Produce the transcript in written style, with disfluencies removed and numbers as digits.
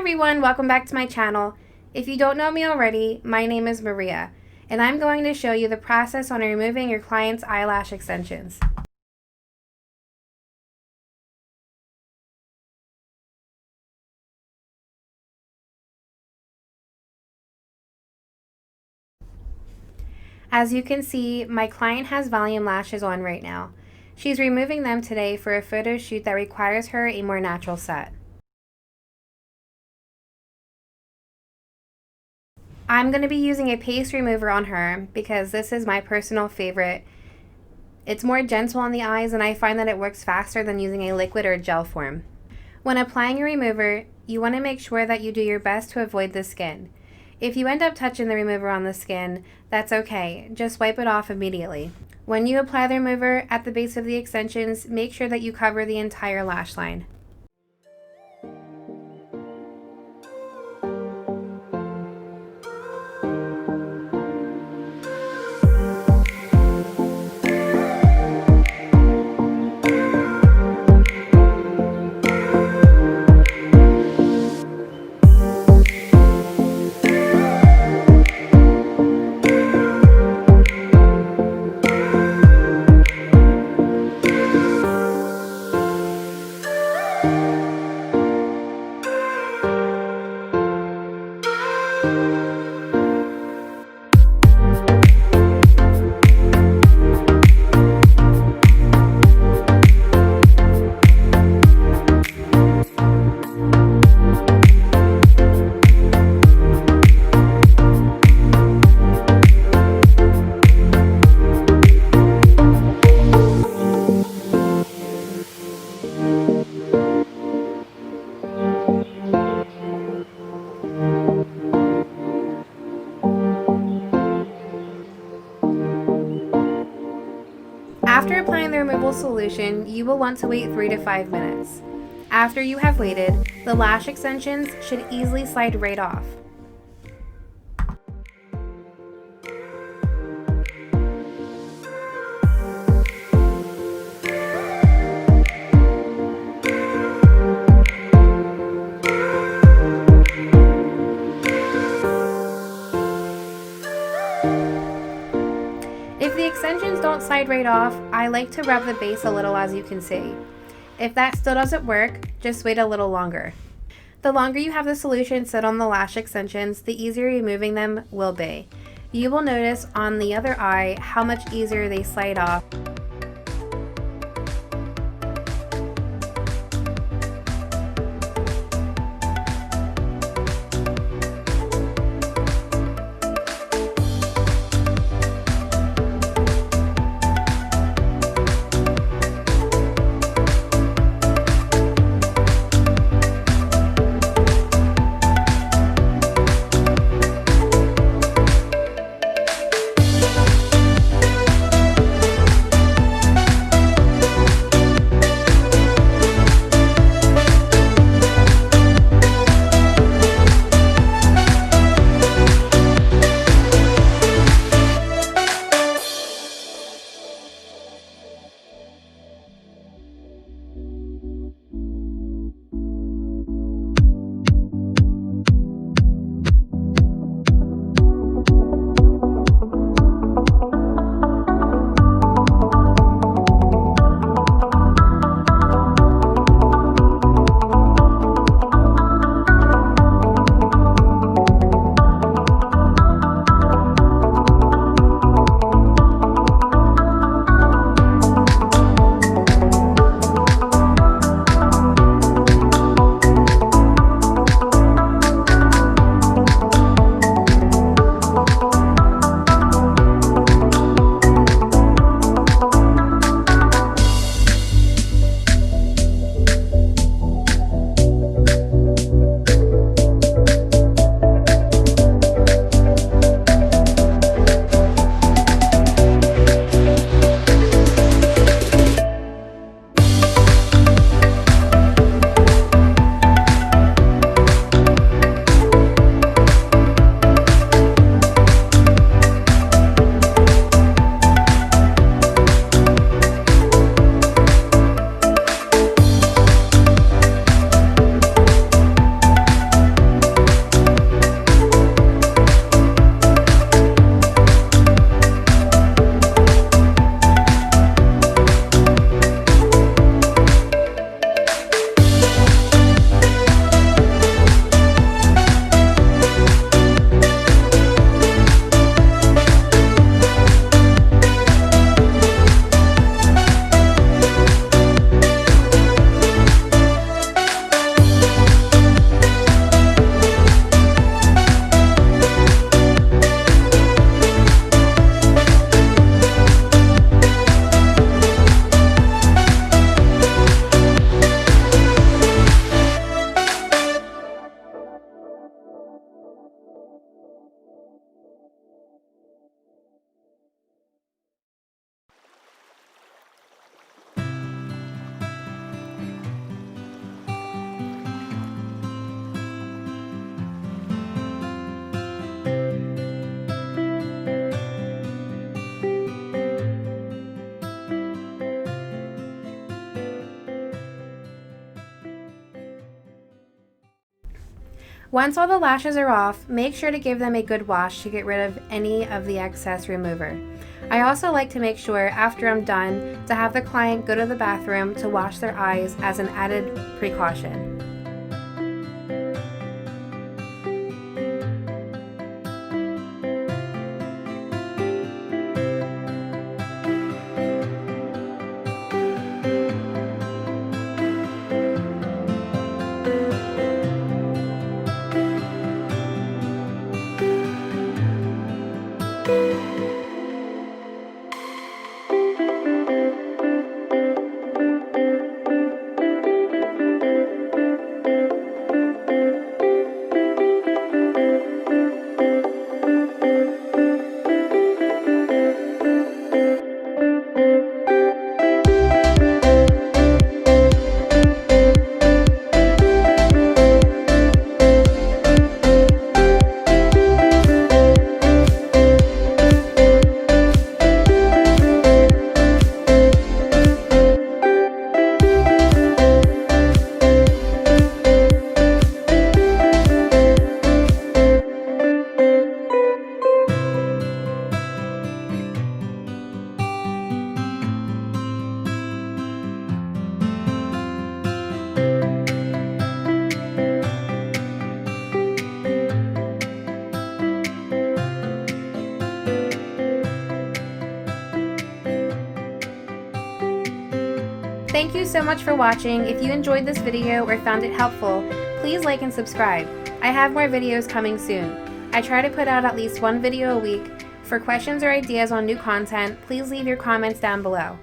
everyone, welcome back to my channel. If you don't know me already, my name is Maria, and I'm going to show you the process on removing your client's eyelash extensions. As you can see, my client has volume lashes on right now. She's removing them today for a photo shoot that requires her a more natural set. I'm going to be using a paste remover on her because this is my personal favorite. It's more gentle on the eyes and I find that it works faster than using a liquid or gel form. When applying a remover, you want to make sure that you do your best to avoid the skin. If you end up touching the remover on the skin, that's okay. Just wipe it off immediately. When you apply the remover at the base of the extensions, make sure that you cover the entire lash line. After applying the removal solution, you will want to wait 3 to 5 minutes. After you have waited, the lash extensions should easily slide right off. If the extensions don't slide right off, I like to rub the base a little, as you can see. If that still doesn't work, just wait a little longer. The longer you have the solution sit on the lash extensions, the easier removing them will be. You will notice on the other eye how much easier they slide off. Once all the lashes are off, make sure to give them a good wash to get rid of any of the excess remover. I also like to make sure after I'm done to have the client go to the bathroom to wash their eyes as an added precaution. Thank you so much for watching. If you enjoyed this video or found it helpful, please like and subscribe. I have more videos coming soon. I try to put out at least one video a week. For questions or ideas on new content, please leave your comments down below.